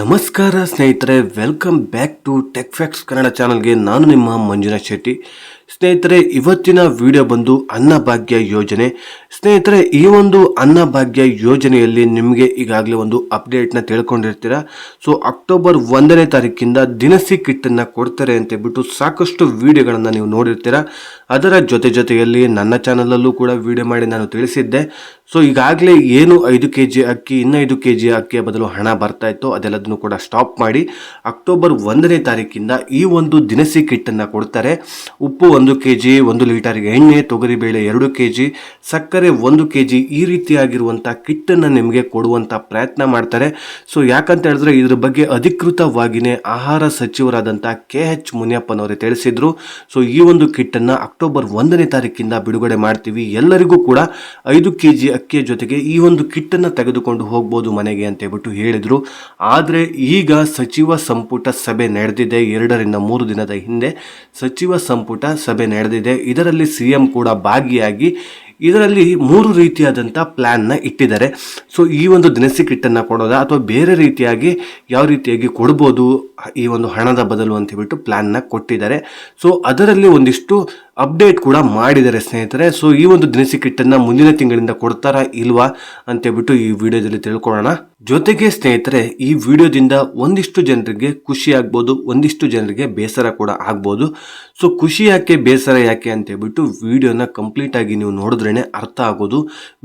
ನಮಸ್ಕಾರ ಸ್ನೇಹಿತರೆ, welcome back to tech facts Kannada ಚಾನಲ್ಗೆ. ನಾನು ನಿಮ್ಮ ಮಂಜುನಾಥ್ ಶೆಟ್ಟಿ. ಸ್ನೇಹಿತರೆ, ಇವತ್ತಿನ ವಿಡಿಯೋ ಬಂದು ಅನ್ನಭಾಗ್ಯ ಯೋಜನೆ. ಸ್ನೇಹಿತರೆ, ಈ ಒಂದು ಅನ್ನಭಾಗ್ಯ ಯೋಜನೆಯಲ್ಲಿ ನಿಮಗೆ ಈಗಾಗಲೇ ಒಂದು ಅಪ್ಡೇಟ್ನ ತಿಳ್ಕೊಂಡಿರ್ತೀರ. ಸೊ ಅಕ್ಟೋಬರ್ 1ನೇ ತಾರೀಕಿಂದ ದಿನಸಿ ಕಿಟ್ಟನ್ನು ಕೊಡ್ತಾರೆ ಅಂತ ಹೇಳ್ಬಿಟ್ಟು ಸಾಕಷ್ಟು ವಿಡಿಯೋಗಳನ್ನು ನೀವು ನೋಡಿರ್ತೀರ. ಅದರ ಜೊತೆಯಲ್ಲಿ ನನ್ನ ಚಾನಲಲ್ಲೂ ಕೂಡ ವಿಡಿಯೋ ಮಾಡಿ ನಾನು ತಿಳಿಸಿದ್ದೆ. ಸೊ ಈಗಾಗಲೇ ಏನು 5 kg ಅಕ್ಕಿ, ಇನ್ನು 5 kg ಅಕ್ಕಿಯ ಬದಲು ಹಣ ಬರ್ತಾ ಇತ್ತು, ಅದೆಲ್ಲದನ್ನು ಕೂಡ ಸ್ಟಾಪ್ ಮಾಡಿ ಅಕ್ಟೋಬರ್ 1ನೇ ತಾರೀಕಿಂದ ಈ ಒಂದು ದಿನಸಿ ಕಿಟ್ಟನ್ನು ಕೊಡ್ತಾರೆ. ಉಪ್ಪು 1 kg, 1 ಲೀಟರ್ ಎಣ್ಣೆ, ತೊಗರಿಬೇಳೆ 2 kg, ಸಕ್ಕರೆ 1 kg, ಈ ರೀತಿಯಾಗಿರುವಂಥ ಕಿಟ್ಟನ್ನು ನಿಮಗೆ ಕೊಡುವಂಥ ಪ್ರಯತ್ನ ಮಾಡ್ತಾರೆ. ಸೊ ಯಾಕಂತ ಹೇಳಿದ್ರೆ ಇದ್ರ ಬಗ್ಗೆ ಅಧಿಕೃತವಾಗಿಯೇ ಆಹಾರ ಸಚಿವರಾದಂಥ KH ಮುನಿಯಪ್ಪನವರೇ ತಿಳಿಸಿದ್ರು. ಸೊ ಈ ಒಂದು ಕಿಟ್ಟನ್ನು ಅಕ್ಟೋಬರ್ 1ನೇ ತಾರೀಕಿಂದ ಬಿಡುಗಡೆ ಮಾಡ್ತೀವಿ, ಎಲ್ಲರಿಗೂ ಕೂಡ 5 kg ಅಕ್ಕಿಯ ಜೊತೆಗೆ ಈ ಒಂದು ಕಿಟ್ಟನ್ನು ತೆಗೆದುಕೊಂಡು ಹೋಗ್ಬೋದು ಮನೆಗೆ ಅಂತ ಹೇಳ್ಬಿಟ್ಟು ಹೇಳಿದರು. ಆದರೆ ಈಗ ಸಚಿವ ಸಂಪುಟ ಸಭೆ ನಡೆದಿದೆ. 2 ರಿಂದ 3 ದಿನದ ಹಿಂದೆ ಸಚಿವ ಸಂಪುಟ ಸಭೆ ನಡೆದಿದೆ. ಇದರಲ್ಲಿ CM ಕೂಡ ಭಾಗಿಯಾಗಿ ಇದರಲ್ಲಿ 3 ರೀತಿಯಾದಂಥ ಪ್ಲ್ಯಾನ್ನ ಇಟ್ಟಿದ್ದಾರೆ. ಸೊ ಈ ಒಂದು ದಿನಸಿ ಕಿಟ್ಟನ್ನು ಕೊಡೋದಾ ಅಥವಾ ಬೇರೆ ರೀತಿಯಾಗಿ ಯಾವ ರೀತಿಯಾಗಿ ಕೊಡ್ಬೋದು ಈ ಒಂದು ಹಣದ ಬದಲು ಅಂತ ಹೇಳ್ಬಿಟ್ಟು ಪ್ಲ್ಯಾನ್ನ ಕೊಟ್ಟಿದ್ದಾರೆ. ಸೊ ಅದರಲ್ಲಿ ಒಂದಿಷ್ಟು ಅಪ್ಡೇಟ್ ಕೂಡ ಮಾಡಿದ್ದಾರೆ ಸ್ನೇಹಿತರೆ. ಸೊ ಈ ಒಂದು ದಿನಸಿ ಕಿಟ್ಟನ್ನು ಮುಂದಿನ ತಿಂಗಳಿಂದ ಕೊಡ್ತಾರಾ ಇಲ್ವಾ ಅಂತೇಳ್ಬಿಟ್ಟು ಈ ವಿಡಿಯೋದಲ್ಲಿ ತಿಳ್ಕೊಳ್ಳೋಣ. ಜೊತೆಗೆ ಸ್ನೇಹಿತರೆ, ಈ ವಿಡಿಯೋದಿಂದ ಒಂದಿಷ್ಟು ಜನರಿಗೆ ಖುಷಿ ಆಗ್ಬೋದು, ಒಂದಿಷ್ಟು ಜನರಿಗೆ ಬೇಸರ ಕೂಡ ಆಗ್ಬೋದು. ಸೊ ಖುಷಿ ಯಾಕೆ, ಬೇಸರ ಯಾಕೆ ಅಂತ ಹೇಳ್ಬಿಟ್ಟು ವಿಡಿಯೋನ ಕಂಪ್ಲೀಟ್ ಆಗಿ ನೀವು ನೋಡಿದ್ರೇನೆ ಅರ್ಥ ಆಗೋದು.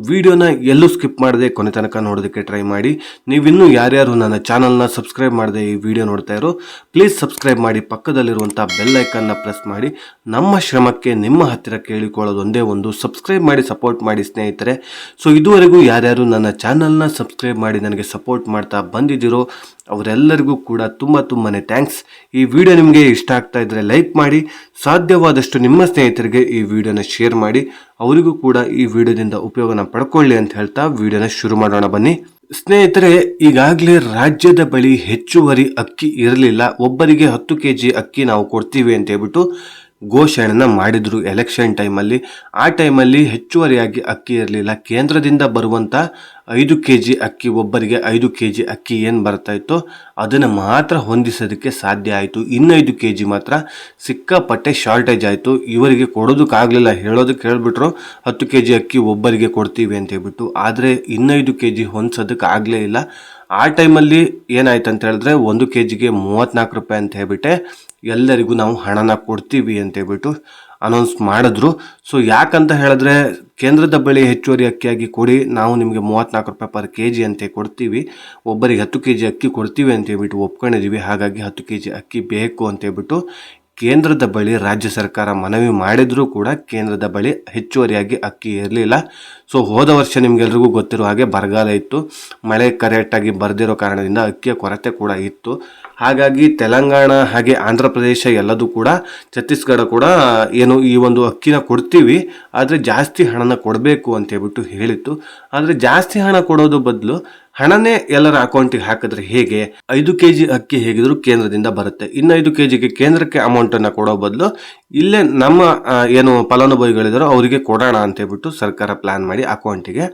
ವಿಡಿಯೋನ ಎಲ್ಲೂ ಸ್ಕಿಪ್ ಮಾಡದೆ ಕೊನೆ ತನಕ ನೋಡೋದಕ್ಕೆ ಟ್ರೈ ಮಾಡಿ. ನೀವಿನ್ನೂ ಯಾರ್ಯಾರು ನನ್ನ ಚಾನಲ್ನ ಸಬ್ಸ್ಕ್ರೈಬ್ ಮಾಡದೆ ಈ ವಿಡಿಯೋ ನೋಡ್ತಾ ಇರೋ, ಪ್ಲೀಸ್ ಸಬ್ಸ್ಕ್ರೈಬ್ ಮಾಡಿ, ಪಕ್ಕದಲ್ಲಿರುವಂಥ ಬೆಲ್ ಐಕನ್ನ ಪ್ರೆಸ್ ಮಾಡಿ. ನಮ್ಮ ಶ್ರಮಕ್ಕೆ ನಿಮ್ಮ ಹತ್ತಿರ ಕೇಳಿಕೊಳ್ಳೋದು ಒಂದೇ ಒಂದು, ಸಬ್ಸ್ಕ್ರೈಬ್ ಮಾಡಿ, ಸಪೋರ್ಟ್ ಮಾಡಿ ಸ್ನೇಹಿತರೆ. ಸೊ ಇದುವರೆಗೂ ಯಾರ್ಯಾರು ನನ್ನ ಚಾನಲ್ನ ಸಬ್ಸ್ಕ್ರೈಬ್ ಮಾಡಿ ನನಗೆ ಸಪೋರ್ಟ್ ಮಾಡ್ತಾ ಬಂದಿದ್ದೀರೋ ಅವರೆಲ್ಲರಿಗೂ ಕೂಡ ತುಂಬಾ ಥ್ಯಾಂಕ್ಸ್. ಈ ವಿಡಿಯೋ ನಿಮಗೆ ಇಷ್ಟ ಆಗ್ತಾ ಇದ್ದರೆ ಲೈಕ್ ಮಾಡಿ, ಸಾಧ್ಯವಾದಷ್ಟು ನಿಮ್ಮ ಸ್ನೇಹಿತರಿಗೆ ಈ ವಿಡಿಯೋನ ಶೇರ್ ಮಾಡಿ, ಅವರಿಗೂ ಕೂಡ ಈ ವಿಡಿಯೋದಿಂದ ಉಪಯೋಗನ ಪಡ್ಕೊಳ್ಳಿ ಅಂತ ಹೇಳ್ತಾ ವಿಡಿಯೋನ ಶುರು ಮಾಡೋಣ ಬನ್ನಿ. ಸ್ನೇಹಿತರೆ, ಈಗಾಗಲೇ ರಾಜ್ಯದ ಬಳಿ ಹೆಚ್ಚುವರಿ ಅಕ್ಕಿ ಇರಲಿಲ್ಲ. ಒಬ್ಬರಿಗೆ 10 kg ಅಕ್ಕಿ ನಾವು ಕೊಡ್ತೀವಿ ಅಂತ ಹೇಳ್ಬಿಟ್ಟು ಘೋಷಣೆನ ಮಾಡಿದ್ರು ಎಲೆಕ್ಷನ್ ಟೈಮಲ್ಲಿ. ಆ ಟೈಮಲ್ಲಿ ಹೆಚ್ಚುವರಿಯಾಗಿ ಅಕ್ಕಿ ಇರಲಿಲ್ಲ. ಕೇಂದ್ರದಿಂದ ಬರುವಂಥ 5 kg ಅಕ್ಕಿ, ಒಬ್ಬರಿಗೆ 5 kg ಅಕ್ಕಿ ಏನು ಬರ್ತಾ ಇತ್ತು ಅದನ್ನು ಮಾತ್ರ ಹೊಂದಿಸೋದಕ್ಕೆ ಸಾಧ್ಯ ಆಯಿತು. ಇನ್ನು 5 kg ಮಾತ್ರ ಸಿಕ್ಕಾಪಟ್ಟೆ ಶಾರ್ಟೇಜ್ ಆಯಿತು. ಇವರಿಗೆ ಕೊಡೋದಕ್ಕಾಗಲಿಲ್ಲ, ಹೇಳೋದಕ್ಕೆ ಹೇಳಿಬಿಟ್ರು 10 kg ಅಕ್ಕಿ ಒಬ್ಬರಿಗೆ ಕೊಡ್ತೀವಿ ಅಂತ ಹೇಳ್ಬಿಟ್ಟು. ಆದರೆ ಇನ್ನು 5 kg ಹೊಂದಿಸೋದಕ್ಕೆ ಆಗಲೇ ಇಲ್ಲ. ಆ ಟೈಮಲ್ಲಿ ಏನಾಯ್ತು ಅಂತ ಹೇಳಿದ್ರೆ 1 kgಗೆ 34 ರೂಪಾಯಿ ಅಂತ ಹೇಳ್ಬಿಟ್ಟೆ ಎಲ್ಲರಿಗೂ ನಾವು ಹಣನ ಕೊಡ್ತೀವಿ ಅಂತ ಹೇಳ್ಬಿಟ್ಟು ಅನೌನ್ಸ್ ಮಾಡಿದ್ರು. ಸೊ ಯಾಕಂತ ಹೇಳಿದ್ರೆ ಕೇಂದ್ರದ ಬಳಿ ಹೆಚ್ಚುವರಿ ಅಕ್ಕಿಯಾಗಿ ಕೊಡಿ, ನಾವು ನಿಮಗೆ 34 ರೂಪಾಯಿ ಪರ್ kg ಅಂತ ಕೊಡ್ತೀವಿ, ಒಬ್ಬರಿಗೆ 10 kg ಅಕ್ಕಿ ಕೊಡ್ತೀವಿ ಅಂತ ಹೇಳ್ಬಿಟ್ಟು ಒಪ್ಕೊಂಡಿದ್ದೀವಿ. ಹಾಗಾಗಿ 10 kg ಅಕ್ಕಿ ಬೇಕು ಅಂತ ಹೇಳ್ಬಿಟ್ಟು ಕೇಂದ್ರದ ಬಳಿ ರಾಜ್ಯ ಸರ್ಕಾರ ಮನವಿ ಮಾಡಿದರೂ ಕೂಡ ಕೇಂದ್ರದ ಬಳಿ ಹೆಚ್ಚುವರಿಯಾಗಿ ಅಕ್ಕಿ ಇರಲಿಲ್ಲ. ಸೊ ಹೋದ ವರ್ಷ ನಿಮಗೆಲ್ರಿಗೂ ಗೊತ್ತಿರೋ ಹಾಗೆ ಬರಗಾಲ ಇತ್ತು, ಮಳೆ ಕರೆಕ್ಟಾಗಿ ಬರದಿರೋ ಕಾರಣದಿಂದ ಅಕ್ಕಿಯ ಕೊರತೆ ಕೂಡ ಇತ್ತು. ಹಾಗಾಗಿ ತೆಲಂಗಾಣ ಹಾಗೆ ಆಂಧ್ರ ಪ್ರದೇಶ ಎಲ್ಲದೂ ಕೂಡ, ಛತ್ತೀಸ್ಗಢ ಕೂಡ ಏನು ಈ ಒಂದು ಅಕ್ಕಿನ ಕೊಡ್ತೀವಿ, ಆದರೆ ಜಾಸ್ತಿ ಹಣನ ಕೊಡಬೇಕು ಅಂತ ಹೇಳ್ಬಿಟ್ಟು ಹೇಳಿತ್ತು. ಆದರೆ ಜಾಸ್ತಿ ಹಣ ಕೊಡೋದು ಬದಲು ಹಣನೇ ಎಲ್ಲರ ಅಕೌಂಟಿಗೆ ಹಾಕಿದ್ರೆ ಹೇಗೆ? 5 kg ಅಕ್ಕಿ ಹೇಗಿದ್ರು ಕೇಂದ್ರದಿಂದ ಬರುತ್ತೆ. ಇನ್ನು 5 kgಗೆ ಕೇಂದ್ರಕ್ಕೆ ಅಮೌಂಟನ್ನು ಕೊಡೋ ಬದಲು ಇಲ್ಲೇ ನಮ್ಮ ಏನು ಫಲಾನುಭವಿಗಳಿದಾರೋ ಅವರಿಗೆ ಕೊಡೋಣ ಅಂತ ಹೇಳ್ಬಿಟ್ಟು ಸರ್ಕಾರ ಪ್ಲಾನ್ ಮಾಡಿ ಅಕೌಂಟಿಗೆ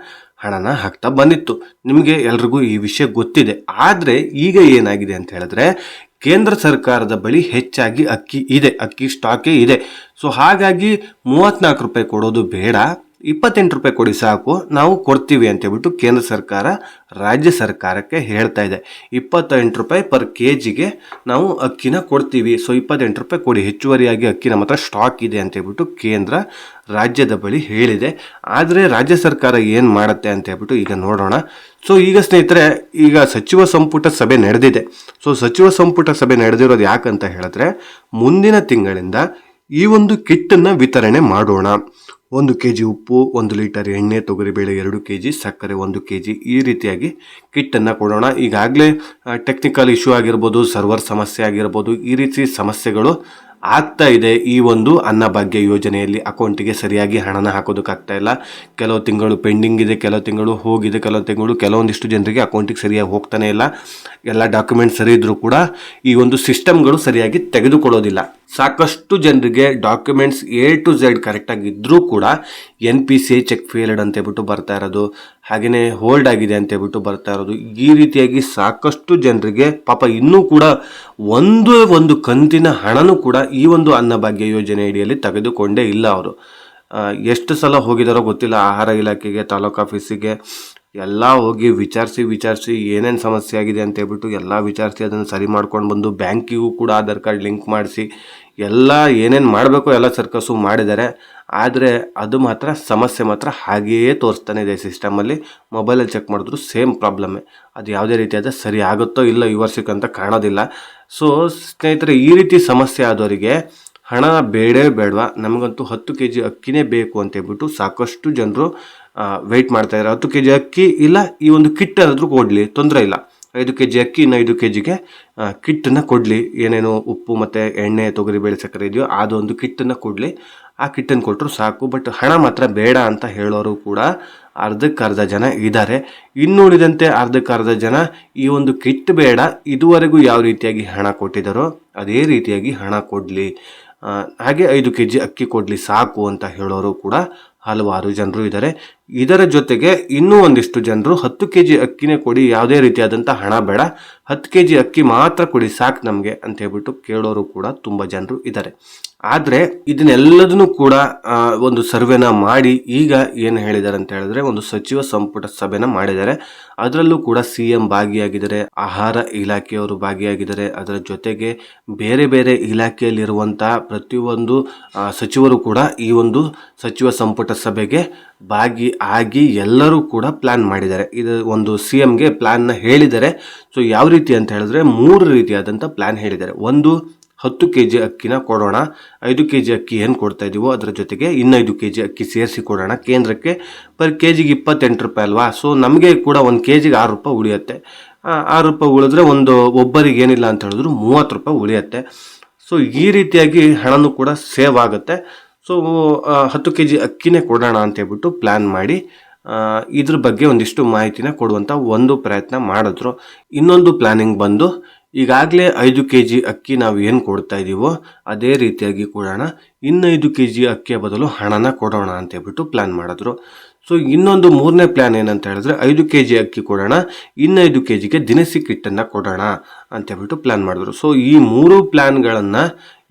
ಹಣನ ಹಾಕ್ತಾ ಬಂದಿತ್ತು. ನಿಮಗೆ ಎಲ್ರಿಗೂ ಈ ವಿಷಯ ಗೊತ್ತಿದೆ. ಆದರೆ ಈಗ ಏನಾಗಿದೆ ಅಂತ ಹೇಳಿದ್ರೆ ಕೇಂದ್ರ ಸರ್ಕಾರದ ಬಳಿ ಹೆಚ್ಚಾಗಿ ಅಕ್ಕಿ ಇದೆ, ಅಕ್ಕಿ ಸ್ಟಾಕೇ ಇದೆ. ಸೊ ಹಾಗಾಗಿ 34 ರೂಪಾಯಿ ಕೊಡೋದು ಬೇಡ, 28 ರೂಪಾಯಿ ಕೊಡಿ ಸಾಕು, ನಾವು ಕೊಡ್ತೀವಿ ಅಂತ ಹೇಳ್ಬಿಟ್ಟು ಕೇಂದ್ರ ಸರ್ಕಾರ ರಾಜ್ಯ ಸರ್ಕಾರಕ್ಕೆ ಹೇಳ್ತಾ ಇದೆ. 28 ರೂಪಾಯಿ ಪರ್ kgಗೆ ನಾವು ಅಕ್ಕಿನ ಕೊಡ್ತೀವಿ. ಸೊ 28 ರೂಪಾಯಿ ಕೊಡಿ, ಹೆಚ್ಚುವರಿಯಾಗಿ ಅಕ್ಕಿ ನಮ್ಮ ಹತ್ರ ಸ್ಟಾಕ್ ಇದೆ ಅಂತ ಹೇಳ್ಬಿಟ್ಟು ಕೇಂದ್ರ ರಾಜ್ಯದ ಬಳಿ ಹೇಳಿದೆ. ಆದರೆ ರಾಜ್ಯ ಸರ್ಕಾರ ಏನು ಮಾಡುತ್ತೆ ಅಂತ ಹೇಳ್ಬಿಟ್ಟು ಈಗ ನೋಡೋಣ. ಸೊ ಈಗ ಸ್ನೇಹಿತರೆ, ಈಗ ಸಚಿವ ಸಂಪುಟ ಸಭೆ ನಡೆದಿದೆ. ಸೊ ಸಚಿವ ಸಂಪುಟ ಸಭೆ ನಡೆದಿರೋದು ಯಾಕಂತ ಹೇಳಿದ್ರೆ ಮುಂದಿನ ತಿಂಗಳಿಂದ ಈ ಒಂದು ಕಿಟ್ಟನ್ನು ವಿತರಣೆ ಮಾಡೋಣ. 1 kg ಉಪ್ಪು, 1 ಲೀಟರ್ ಎಣ್ಣೆ, ತೊಗರಿಬೇಳೆ 2 kg, ಸಕ್ಕರೆ 1 kg, ಈ ರೀತಿಯಾಗಿ ಕಿಟ್ಟನ್ನು ಕೊಡೋಣ. ಈಗಾಗಲೇ ಟೆಕ್ನಿಕಲ್ ಇಶ್ಯೂ ಆಗಿರ್ಬೋದು, ಸರ್ವರ್ ಸಮಸ್ಯೆ ಆಗಿರ್ಬೋದು, ಈ ರೀತಿ ಸಮಸ್ಯೆಗಳು ಆಗ್ತಾ ಇದೆ. ಈ ಒಂದು ಅನ್ನಭಾಗ್ಯ ಯೋಜನೆಯಲ್ಲಿ ಅಕೌಂಟಿಗೆ ಸರಿಯಾಗಿ ಹಣನ ಹಾಕೋದಕ್ಕಾಗ್ತಾ ಇಲ್ಲ. ಕೆಲವು ತಿಂಗಳು ಪೆಂಡಿಂಗ್ ಇದೆ, ಕೆಲವು ತಿಂಗಳು ಹೋಗಿದೆ, ಕೆಲವೊಂದಿಷ್ಟು ಜನರಿಗೆ ಅಕೌಂಟಿಗೆ ಸರಿಯಾಗಿ ಹೋಗ್ತಾನೆ ಇಲ್ಲ. ಎಲ್ಲ ಡಾಕ್ಯುಮೆಂಟ್ ಸರಿ ಇದ್ರೂ ಕೂಡ ಈ ಒಂದು ಸಿಸ್ಟಮ್ಗಳು ಸರಿಯಾಗಿ ತೆಗೆದುಕೊಳ್ಳೋದಿಲ್ಲ. ಸಾಕಷ್ಟು ಜನರಿಗೆ ಡಾಕ್ಯುಮೆಂಟ್ಸ್ A to Z ಕರೆಕ್ಟಾಗಿ ಇದ್ದರೂ ಕೂಡ NPCI ಚೆಕ್ ಫೇಲ್ಡ್ ಅಂತ ಹೇಳ್ಬಿಟ್ಟು ಬರ್ತಾ ಇರೋದು, ಹಾಗೆಯೇ ಹೋಲ್ಡ್ ಆಗಿದೆ ಅಂತ ಹೇಳ್ಬಿಟ್ಟು ಬರ್ತಾ ಇರೋದು. ಈ ರೀತಿಯಾಗಿ ಸಾಕಷ್ಟು ಜನರಿಗೆ ಪಾಪ ಇನ್ನೂ ಕೂಡ ಒಂದು ಕಂತಿನ ಹಣನೂ ಕೂಡ ಈ ಒಂದು ಅನ್ನಭಾಗ್ಯ ಯೋಜನೆ ಅಡಿಯಲ್ಲಿ ತೆಗೆದುಕೊಂಡೇ ಇಲ್ಲ. ಅವರು ಎಷ್ಟು ಸಲ ಹೋಗಿದಾರೋ ಗೊತ್ತಿಲ್ಲ, ಆಹಾರ ಇಲಾಖೆಗೆ, ತಾಲೂಕು ಆಫೀಸಿಗೆ ಎಲ್ಲ ಹೋಗಿ ವಿಚಾರಿಸಿ ಏನೇನು ಸಮಸ್ಯೆ ಆಗಿದೆ ಅಂತ ಹೇಳ್ಬಿಟ್ಟು ಎಲ್ಲ ವಿಚಾರಿಸಿ ಅದನ್ನು ಸರಿ ಮಾಡ್ಕೊಂಡು ಬಂದು ಬ್ಯಾಂಕಿಗೂ ಕೂಡ ಆಧಾರ್ ಕಾರ್ಡ್ ಲಿಂಕ್ ಮಾಡಿಸಿ ಎಲ್ಲ ಏನೇನು ಮಾಡಬೇಕೋ ಎಲ್ಲ ಸರ್ಕಸ್ಸು ಮಾಡಿದ್ದಾರೆ. ಆದರೆ ಅದು ಮಾತ್ರ ಸಮಸ್ಯೆ ಮಾತ್ರ ಹಾಗೆಯೇ ತೋರಿಸ್ತಾನೆ ಇದೆ ಸಿಸ್ಟಮಲ್ಲಿ. ಮೊಬೈಲಲ್ಲಿ ಚೆಕ್ ಮಾಡಿದ್ರು ಸೇಮ್ ಪ್ರಾಬ್ಲಮ್ಮೇ. ಅದು ಯಾವುದೇ ರೀತಿಯಾದ ಸರಿ ಆಗುತ್ತೋ ಇಲ್ಲ ಈ ವರ್ಷಕ್ಕಂತ ಕಾಣೋದಿಲ್ಲ. ಸೊ ಸ್ನೇಹಿತರೆ, ಈ ರೀತಿ ಸಮಸ್ಯೆ ಆದವರಿಗೆ ಹಣ ಬೇಡವಾ, ನಮಗಂತೂ 10 kg ಅಕ್ಕಿನೇ ಬೇಕು ಅಂತ ಹೇಳ್ಬಿಟ್ಟು ಸಾಕಷ್ಟು ಜನರು ವೆಯ್ಟ್ ಮಾಡ್ತಾ ಇದ್ದಾರೆ. 10 kg ಅಕ್ಕಿ ಇಲ್ಲ, ಈ ಒಂದು ಕಿಟ್ ಏನಾದರೂ ಕೊಡಲಿ, ತೊಂದರೆ ಇಲ್ಲ. 5 kg ಅಕ್ಕಿ, ಇನ್ನು 5 kgಗೆ ಕಿಟ್ಟನ್ನು ಕೊಡಲಿ. ಏನೇನು ಉಪ್ಪು ಮತ್ತು ಎಣ್ಣೆ, ತೊಗರಿಬೇಳೆ, ಸಕ್ಕರೆ ಇದೆಯೋ ಅದೊಂದು ಕಿಟ್ಟನ್ನು ಕೊಡಲಿ. ಆ ಕಿಟ್ಟನ್ನು ಕೊಟ್ಟರು ಸಾಕು. ಬಟ್ ಹಣ ಮಾತ್ರ ಬೇಡ ಅಂತ ಹೇಳೋರು ಕೂಡ ಅರ್ಧಕ್ಕರ್ಧ ಜನ ಇದ್ದಾರೆ. ಇನ್ನುಳಿದಂತೆ ಅರ್ಧಕ್ಕರ್ಧ ಜನ ಈ ಒಂದು ಕಿಟ್ ಬೇಡ, ಇದುವರೆಗೂ ಯಾವ ರೀತಿಯಾಗಿ ಹಣ ಕೊಟ್ಟಿದ್ದಾರೋ ಅದೇ ರೀತಿಯಾಗಿ ಹಣ ಕೊಡಲಿ, ಹಾಗೆ 5 kg ಅಕ್ಕಿ ಕೊಡಲಿ ಸಾಕು ಅಂತ ಹೇಳೋರು ಕೂಡ ಹಲವಾರು ಜನರು ಇದ್ದಾರೆ. ಇದರ ಜೊತೆಗೆ ಇನ್ನೂ ಒಂದಿಷ್ಟು ಜನರು 10 kg ಅಕ್ಕಿನೇ ಕೊಡಿ, ಯಾವುದೇ ರೀತಿಯಾದಂಥ ಹಣ ಬೇಡ, 10 kg ಅಕ್ಕಿ ಮಾತ್ರ ಕೊಡಿ ಸಾಕು ನಮಗೆ ಅಂತ ಹೇಳ್ಬಿಟ್ಟು ಕೇಳೋರು ಕೂಡ ತುಂಬ ಜನರು ಇದ್ದಾರೆ. ಆದರೆ ಇದನ್ನೆಲ್ಲದನ್ನು ಕೂಡ ಒಂದು ಸರ್ವೆನ ಮಾಡಿ ಈಗ ಏನು ಹೇಳಿದ್ದಾರೆ ಅಂತ ಹೇಳಿದ್ರೆ, ಒಂದು ಸಚಿವ ಸಂಪುಟ ಸಭೆನ ಮಾಡಿದ್ದಾರೆ. ಅದರಲ್ಲೂ ಕೂಡ CM ಭಾಗಿಯಾಗಿದ್ದಾರೆ, ಆಹಾರ ಇಲಾಖೆಯವರು ಭಾಗಿಯಾಗಿದ್ದಾರೆ. ಅದರ ಜೊತೆಗೆ ಬೇರೆ ಬೇರೆ ಇಲಾಖೆಯಲ್ಲಿರುವಂತಹ ಪ್ರತಿಯೊಂದು ಸಚಿವರು ಕೂಡ ಈ ಒಂದು ಸಚಿವ ಸಂಪುಟ ಸಭೆಗೆ ಭಾಗಿಯಾಗಿ ಎಲ್ಲರೂ ಕೂಡ ಪ್ಲಾನ್ ಮಾಡಿದ್ದಾರೆ. ಇದು ಒಂದು CMಗೆ ಪ್ಲಾನ್ನ ಹೇಳಿದ್ದಾರೆ. ಸೊ ಯಾವ ರೀತಿ ಅಂತ ಹೇಳಿದ್ರೆ 3 ರೀತಿಯಾದಂಥ ಪ್ಲಾನ್ ಹೇಳಿದ್ದಾರೆ. ಒಂದು, 10 kg ಅಕ್ಕಿನ ಕೊಡೋಣ, 5 kg ಅಕ್ಕಿ ಏನು ಕೊಡ್ತಾ ಇದೀವೋ ಅದರ ಜೊತೆಗೆ ಇನ್ನು 5 kg ಅಕ್ಕಿ ಸೇರಿಸಿ ಕೊಡೋಣ ಕೇಂದ್ರಕ್ಕೆ. ಪರ್ kgಗೆ 28 ರೂಪಾಯಿ ಅಲ್ವಾ, ಸೊ ನಮಗೆ ಕೂಡ 1 kgಗೆ 6 ರೂಪಾಯಿ ಉಳಿಯುತ್ತೆ. 6 ರೂಪಾಯಿ ಉಳಿದ್ರೆ ಒಬ್ಬರಿಗೆ ಏನಿಲ್ಲ ಅಂತ ಹೇಳಿದ್ರು 30 ರೂಪಾಯಿ ಉಳಿಯುತ್ತೆ. ಸೊ ಈ ರೀತಿಯಾಗಿ ಹಣನೂ ಕೂಡ ಸೇವ್ ಆಗುತ್ತೆ. ಸೊ 10 kg ಅಕ್ಕಿನೇ ಕೊಡೋಣ ಅಂತ ಹೇಳ್ಬಿಟ್ಟು ಪ್ಲ್ಯಾನ್ ಮಾಡಿ ಇದ್ರ ಬಗ್ಗೆ ಒಂದಿಷ್ಟು ಮಾಹಿತಿನ ಕೊಡುವಂಥ ಒಂದು ಪ್ರಯತ್ನ ಮಾಡಿದ್ರು. ಇನ್ನೊಂದು ಪ್ಲ್ಯಾನಿಂಗ್ ಬಂದು, ಈಗಾಗಲೇ 5 kg ಅಕ್ಕಿ ನಾವು ಏನು ಕೊಡ್ತಾ ಇದ್ದೀವೋ ಅದೇ ರೀತಿಯಾಗಿ ಕೊಡೋಣ, ಇನ್ನು 5 kg ಅಕ್ಕಿಯ ಬದಲು ಹಣನ ಕೊಡೋಣ ಅಂತ ಹೇಳ್ಬಿಟ್ಟು ಪ್ಲ್ಯಾನ್ ಮಾಡಿದ್ರು. ಸೊ ಇನ್ನೊಂದು 3ನೇ ಪ್ಲ್ಯಾನ್ ಏನಂತ ಹೇಳಿದ್ರೆ, 5 kg ಅಕ್ಕಿ ಕೊಡೋಣ, ಇನ್ನು 5 kgಗೆ ದಿನಸಿ ಕಿಟ್ಟನ್ನು ಕೊಡೋಣ ಅಂತ ಹೇಳ್ಬಿಟ್ಟು ಪ್ಲ್ಯಾನ್ ಮಾಡಿದ್ರು. ಸೊ ಈ 3 ಪ್ಲ್ಯಾನ್ಗಳನ್ನು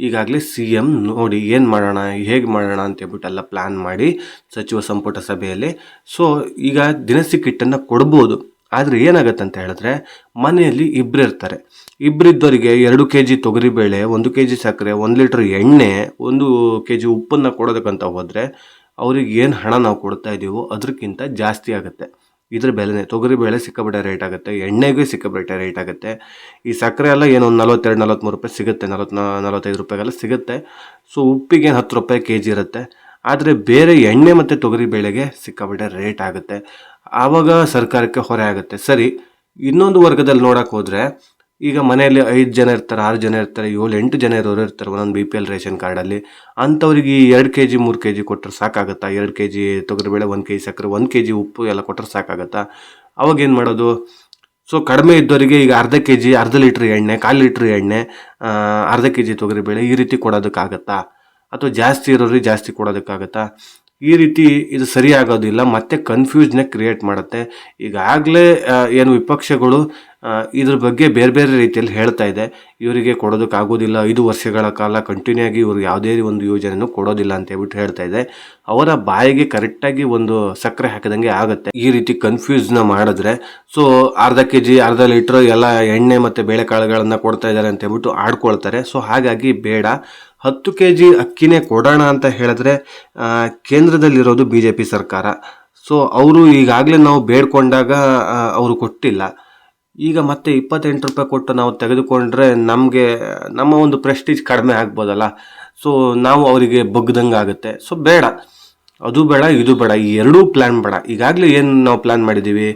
ಈಗಾಗಲೇ CM ನೋಡಿ ಏನು ಮಾಡೋಣ, ಹೇಗೆ ಮಾಡೋಣ ಅಂತ ಹೇಳ್ಬಿಟ್ಟು ಎಲ್ಲ ಪ್ಲ್ಯಾನ್ ಮಾಡಿ ಸಚಿವ ಸಂಪುಟ ಸಭೆಯಲ್ಲಿ. ಸೊ ಈಗ ದಿನಸಿ ಕಿಟ್ಟನ್ನು ಕೊಡ್ಬೋದು, ಆದರೆ ಏನಾಗುತ್ತೆ ಅಂತ ಹೇಳಿದ್ರೆ, ಮನೆಯಲ್ಲಿ ಇಬ್ಬರು ಇರ್ತಾರೆ. ಇಬ್ಬರಿದ್ದವರಿಗೆ 2 kg ತೊಗರಿಬೇಳೆ, 1 kg ಸಕ್ಕರೆ, 1 ಲೀಟ್ರ್ ಎಣ್ಣೆ, 1 kg ಉಪ್ಪನ್ನು ಕೊಡೋದಕ್ಕಂತ ಹೋದರೆ ಅವ್ರಿಗೆ ಏನು ಹಣ ನಾವು ಕೊಡ್ತಾ ಇದ್ದೀವೋ ಅದಕ್ಕಿಂತ ಜಾಸ್ತಿ ಆಗುತ್ತೆ. ಇದ್ರ ಬೆಲೆನೇ, ತೊಗರಿಬೇಳೆ ಸಿಕ್ಕಾಪಟ್ಟೆ ರೇಟ್ ಆಗುತ್ತೆ, ಎಣ್ಣೆಗೆ ಸಿಕ್ಕಾಪಟ್ಟೆ ರೇಟ್ ಆಗುತ್ತೆ. ಈ ಸಕ್ಕರೆ ಎಲ್ಲ ಏನೋ 42-43 ರೂಪಾಯಿ ಸಿಗುತ್ತೆ, 40-45 ರೂಪಾಯಿಗೆಲ್ಲ ಸಿಗುತ್ತೆ. ಸೊ ಉಪ್ಪಿಗೆ 10 ರೂಪಾಯಿ kg ಇರುತ್ತೆ. ಆದರೆ ಬೇರೆ ಎಣ್ಣೆ ಮತ್ತು ತೊಗರಿಬೇಳೆಗೆ ಸಿಕ್ಕಾಪಟ್ಟೆ ರೇಟ್ ಆಗುತ್ತೆ. ಆವಾಗ ಸರ್ಕಾರಕ್ಕೆ ಹೊರೆ ಆಗುತ್ತೆ. ಸರಿ, ಇನ್ನೊಂದು ವರ್ಗದಲ್ಲಿ ನೋಡೋಕೆ ಹೋದರೆ, ಈಗ ಮನೆಯಲ್ಲಿ 5 ಜನ ಇರ್ತಾರೆ, 6 ಜನ ಇರ್ತಾರೆ, 7-8 ಜನ ಇರೋರು ಇರ್ತಾರೆ ಒಂದೊಂದು BPL ರೇಷನ್ ಕಾರ್ಡಲ್ಲಿ. ಅಂಥವ್ರಿಗೆ 2 kg 3 kg ಕೊಟ್ಟರೆ ಸಾಕಾಗುತ್ತಾ? 2 kg ತೊಗರಿಬೇಳೆ, 1 kg ಸಕ್ಕರೆ, 1 kg ಉಪ್ಪು ಎಲ್ಲ ಕೊಟ್ಟರೆ ಸಾಕಾಗುತ್ತಾ? ಅವಾಗ ಏನು ಮಾಡೋದು? ಸೊ ಕಡಿಮೆ ಇದ್ದವರಿಗೆ ಈಗ ಅರ್ಧ kg, ಅರ್ಧ ಲೀಟ್ರ್ ಎಣ್ಣೆ, 1/4 ಲೀಟ್ರ್ ಎಣ್ಣೆ, ಅರ್ಧ kg ತೊಗರಿಬೇಳೆ ಈ ರೀತಿ ಕೊಡೋದಕ್ಕಾಗತ್ತಾ? ಅಥವಾ ಜಾಸ್ತಿ ಇರೋರಿಗೆ ಜಾಸ್ತಿ ಕೊಡೋದಕ್ಕಾಗತ್ತಾ? ಈ ರೀತಿ ಇದು ಸರಿಯಾಗೋದಿಲ್ಲ, ಮತ್ತೆ ಕನ್ಫ್ಯೂಸ್ನ ಕ್ರಿಯೇಟ್ ಮಾಡುತ್ತೆ. ಈಗಾಗಲೇ ಏನು ವಿಪಕ್ಷಗಳು ಇದ್ರ ಬಗ್ಗೆ ಬೇರೆ ಬೇರೆ ರೀತಿಯಲ್ಲಿ ಹೇಳ್ತಾ ಇದೆ, ಇವರಿಗೆ ಕೊಡೋದಕ್ಕಾಗೋದಿಲ್ಲ, 5 ವರ್ಷಗಳ ಕಾಲ ಕಂಟಿನ್ಯೂ ಆಗಿ ಇವ್ರಿಗೆ ಯಾವುದೇ ಒಂದು ಯೋಜನೆನೂ ಕೊಡೋದಿಲ್ಲ ಅಂತ ಹೇಳ್ಬಿಟ್ಟು ಹೇಳ್ತಾ ಇದೆ. ಅವರ ಬಾಯಿಗೆ ಕರೆಕ್ಟಾಗಿ ಒಂದು ಸಕ್ಕರೆ ಹಾಕಿದಂಗೆ ಆಗುತ್ತೆ ಈ ರೀತಿ ಕನ್ಫ್ಯೂಸ್ನ ಮಾಡಿದ್ರೆ. ಸೊ ಅರ್ಧ kg, ಅರ್ಧ ಲೀಟ್ರ್ ಎಲ್ಲ ಎಣ್ಣೆ ಮತ್ತು ಬೇಳೆಕಾಳುಗಳನ್ನು ಕೊಡ್ತಾ ಇದ್ದಾರೆ ಅಂತ ಹೇಳ್ಬಿಟ್ಟು ಆಡ್ಕೊಳ್ತಾರೆ. ಸೊ ಹಾಗಾಗಿ ಬೇಡ, 10 kg ಅಕ್ಕಿನೇ ಕೊಡೋಣ ಅಂತ ಹೇಳಿದ್ರೆ ಕೇಂದ್ರದಲ್ಲಿರೋದು BJP ಸರ್ಕಾರ. ಸೊ ಅವರು ಈಗಾಗಲೇ ನಾವು ಬೇಡ್ಕೊಂಡಾಗ ಅವರು ಕೊಟ್ಟಿಲ್ಲ. ಈಗ ಮತ್ತೆ 28 ರೂಪಾಯಿ ಕೊಟ್ಟು ನಾವು ತೆಗೆದುಕೊಂಡ್ರೆ ನಮ್ಮ ಒಂದು ಪ್ರೆಸ್ಟೀಜ್ ಕಡಿಮೆ ಆಗ್ಬೋದಲ್ಲ. ಸೊ ನಾವು ಅವರಿಗೆ ಬಗ್ದಂಗೆ ಆಗುತ್ತೆ. ಸೊ ಬೇಡ, ಅದು ಬೇಡ, ಇದು ಬೇಡ, ಈ ಎರಡೂ ಪ್ಲ್ಯಾನ್ ಬೇಡ. ಈಗಾಗಲೇ ಏನು ನಾವು ಪ್ಲ್ಯಾನ್ ಮಾಡಿದ್ದೀವಿ,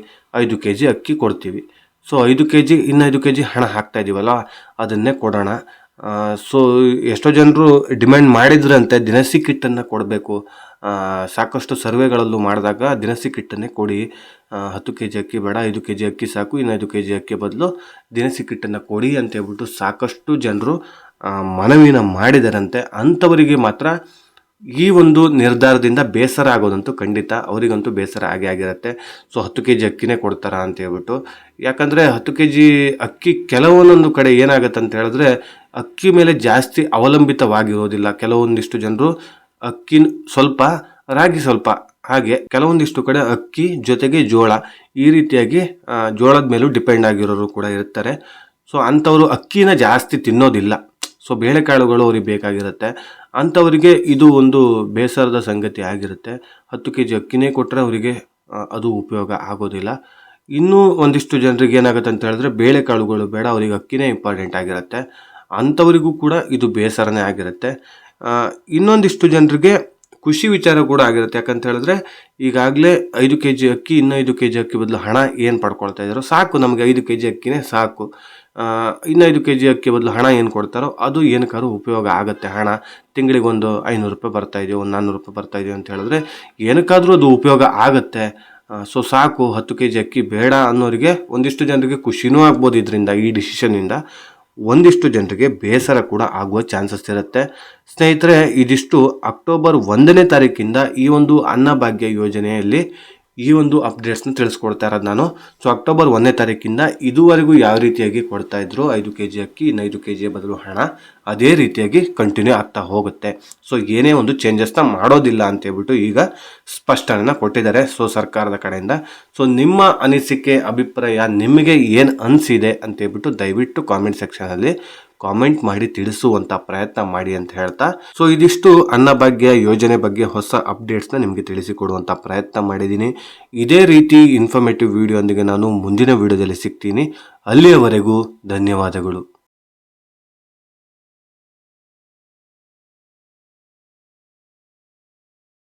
5 kg ಅಕ್ಕಿ ಕೊಡ್ತೀವಿ. ಸೊ 5 kg, ಇನ್ನು 5 kg ಹಣ ಹಾಕ್ತಾ ಇದ್ದೀವಲ್ಲ, ಅದನ್ನೇ ಕೊಡೋಣ. ಸೊ ಎಷ್ಟೋ ಜನರು ಡಿಮ್ಯಾಂಡ್ ಮಾಡಿದ್ರಂತೆ ದಿನಸಿ ಕಿಟ್ಟನ್ನು ಕೊಡಬೇಕು. ಸಾಕಷ್ಟು ಸರ್ವೆಗಳಲ್ಲೂ ಮಾಡಿದಾಗ ದಿನಸಿ ಕಿಟ್ಟನ್ನೇ ಕೊಡಿ, 10 kg ಅಕ್ಕಿ ಬೇಡ, 5 kg ಅಕ್ಕಿ ಸಾಕು, ಇನ್ನು 5 kg ಅಕ್ಕಿ ಬದಲು ದಿನಸಿ ಕಿಟ್ಟನ್ನು ಕೊಡಿ ಅಂತ ಹೇಳ್ಬಿಟ್ಟು ಸಾಕಷ್ಟು ಜನರು ಮನವಿನ ಮಾಡಿದರಂತೆ ಅಂಥವರಿಗೆ ಮಾತ್ರ ಈ ಒಂದು ನಿರ್ಧಾರದಿಂದ ಬೇಸರ ಆಗೋದಂತೂ ಖಂಡಿತ, ಅವರಿಗಂತೂ ಬೇಸರ ಆಗಿರುತ್ತೆ. ಸೊ 10 kg ಅಕ್ಕಿನೇ ಕೊಡ್ತಾರಾ ಅಂತ ಹೇಳ್ಬಿಟ್ಟು. ಯಾಕಂದರೆ 10 kg ಅಕ್ಕಿ ಕೆಲವೊಂದೊಂದು ಕಡೆ ಏನಾಗುತ್ತೆ ಅಂತ ಹೇಳಿದ್ರೆ ಅಕ್ಕಿ ಮೇಲೆ ಜಾಸ್ತಿ ಅವಲಂಬಿತವಾಗಿರೋದಿಲ್ಲ. ಕೆಲವೊಂದಿಷ್ಟು ಜನರು ಅಕ್ಕಿ ಸ್ವಲ್ಪ, ರಾಗಿ ಸ್ವಲ್ಪ, ಹಾಗೆ ಕೆಲವೊಂದಿಷ್ಟು ಕಡೆ ಅಕ್ಕಿ ಜೊತೆಗೆ ಜೋಳ, ಈ ರೀತಿಯಾಗಿ ಜೋಳದ ಮೇಲೂ ಡಿಪೆಂಡ್ ಆಗಿರೋರು ಕೂಡ ಇರ್ತಾರೆ. ಸೊ ಅಂಥವರು ಅಕ್ಕಿನ ಜಾಸ್ತಿ ತಿನ್ನೋದಿಲ್ಲ. ಸೊ ಬೇಳೆಕಾಳುಗಳು ಅವ್ರಿಗೆ ಬೇಕಾಗಿರುತ್ತೆ. ಅಂಥವರಿಗೆ ಇದು ಒಂದು ಬೇಸರದ ಸಂಗತಿ ಆಗಿರುತ್ತೆ. 10 kg ಅಕ್ಕಿನೇ ಕೊಟ್ಟರೆ ಅವರಿಗೆ ಅದು ಉಪಯೋಗ ಆಗೋದಿಲ್ಲ. ಇನ್ನೂ ಒಂದಿಷ್ಟು ಜನರಿಗೆ ಏನಾಗುತ್ತೆ ಅಂತ ಹೇಳಿದ್ರೆ ಬೇಳೆಕಾಳುಗಳು ಬೇಡ, ಅವರಿಗೆ ಅಕ್ಕಿನೇ ಇಂಪಾರ್ಟೆಂಟ್ ಆಗಿರುತ್ತೆ. ಅಂಥವರಿಗೂ ಕೂಡ ಇದು ಬೇಸರನೇ ಆಗಿರುತ್ತೆ. ಇನ್ನೊಂದಿಷ್ಟು ಜನರಿಗೆ ಖುಷಿ ವಿಚಾರ ಕೂಡ ಆಗಿರುತ್ತೆ. ಯಾಕಂತ ಹೇಳಿದ್ರೆ ಈಗಾಗಲೇ 5 kg ಅಕ್ಕಿ, ಇನ್ನು 5 kg ಅಕ್ಕಿ ಬದಲು ಹಣ ಏನು ಪಡ್ಕೊಳ್ತಾ ಇದ್ದಾರೋ ಸಾಕು, ನಮಗೆ 5 kg ಅಕ್ಕಿನೇ ಸಾಕು. ಇನ್ನು 5 kg ಅಕ್ಕಿ ಬದಲು ಹಣ ಏನು ಕೊಡ್ತಾರೋ ಅದು ಏನಕ್ಕಾದ್ರೂ ಉಪಯೋಗ ಆಗುತ್ತೆ. ಹಣ ತಿಂಗಳಿಗೆ ಒಂದು 500 ರೂಪಾಯಿ ಬರ್ತಾ ಇದೆಯೋ, ಒಂದು 400 ರೂಪಾಯಿ ಬರ್ತಾ ಇದೆಯೋ ಅಂತ ಹೇಳಿದ್ರೆ ಏನಕ್ಕಾದರೂ ಅದು ಉಪಯೋಗ ಆಗುತ್ತೆ. ಸೊ ಸಾಕು, 10 kg ಅಕ್ಕಿ ಬೇಡ ಅನ್ನೋರಿಗೆ ಒಂದಿಷ್ಟು ಜನರಿಗೆ ಖುಷಿನೂ ಆಗ್ಬೋದು ಇದರಿಂದ, ಈ ಡಿಸಿಷನ್ನಿಂದ. ಒಂದಿಷ್ಟು ಜನರಿಗೆ ಬೇಸರ ಕೂಡ ಆಗುವ ಚಾನ್ಸಸ್ ಇರುತ್ತೆ. ಸ್ನೇಹಿತರೆ, ಇದಿಷ್ಟು ಅಕ್ಟೋಬರ್ 1ನೇ ತಾರೀಕಿಂದ ಈ ಒಂದು ಅನ್ನಭಾಗ್ಯ ಯೋಜನೆಯಲ್ಲಿ ಈ ಒಂದು ಅಪ್ಡೇಟ್ಸ್ನ ತಿಳಿಸ್ಕೊಡ್ತಾ ಇರೋದು ನಾನು. ಸೊ ಅಕ್ಟೋಬರ್ 1ನೇ ತಾರೀಕಿಂದ ಇದುವರೆಗೂ ಯಾವ ರೀತಿಯಾಗಿ ಕೊಡ್ತಾ ಇದ್ರು 5 kg ಅಕ್ಕಿ, ಇನ್ನು 5 kg ಬದಲು ಹಣ, ಅದೇ ರೀತಿಯಾಗಿ ಕಂಟಿನ್ಯೂ ಆಗ್ತಾ ಹೋಗುತ್ತೆ. ಸೊ ಏನೇ ಒಂದು ಚೇಂಜಸ್ನ ಮಾಡೋದಿಲ್ಲ ಅಂತ ಹೇಳ್ಬಿಟ್ಟು ಈಗ ಸ್ಪಷ್ಟನೆಯನ್ನು ಕೊಟ್ಟಿದ್ದಾರೆ ಸೊ ಸರ್ಕಾರದ ಕಡೆಯಿಂದ. ಸೊ ನಿಮ್ಮ ಅನಿಸಿಕೆ, ಅಭಿಪ್ರಾಯ ನಿಮಗೆ ಏನು ಅನಿಸಿದೆ ಅಂತ ಹೇಳ್ಬಿಟ್ಟು ದಯವಿಟ್ಟು ಕಾಮೆಂಟ್ ಸೆಕ್ಷನಲ್ಲಿ ಕಾಮೆಂಟ್ ಮಾಡಿ ತಿಳಿಸುವಂಥ ಪ್ರಯತ್ನ ಮಾಡಿ ಅಂತ ಹೇಳ್ತಾ, ಸೊ ಇದಿಷ್ಟು ಅನ್ನಭಾಗ್ಯ ಯೋಜನೆ ಬಗ್ಗೆ ಹೊಸ ಅಪ್ಡೇಟ್ಸ್ನ ನಿಮಗೆ ತಿಳಿಸಿಕೊಡುವಂಥ ಪ್ರಯತ್ನ ಮಾಡಿದ್ದೀನಿ. ಇದೇ ರೀತಿ ಇನ್ಫಾರ್ಮೇಟಿವ್ ವಿಡಿಯೋ ಒಂದಿಗೆ ನಾನು ಮುಂದಿನ ವಿಡಿಯೋದಲ್ಲಿ ಸಿಗ್ತೀನಿ. ಅಲ್ಲಿಯವರೆಗೂ ಧನ್ಯವಾದಗಳು.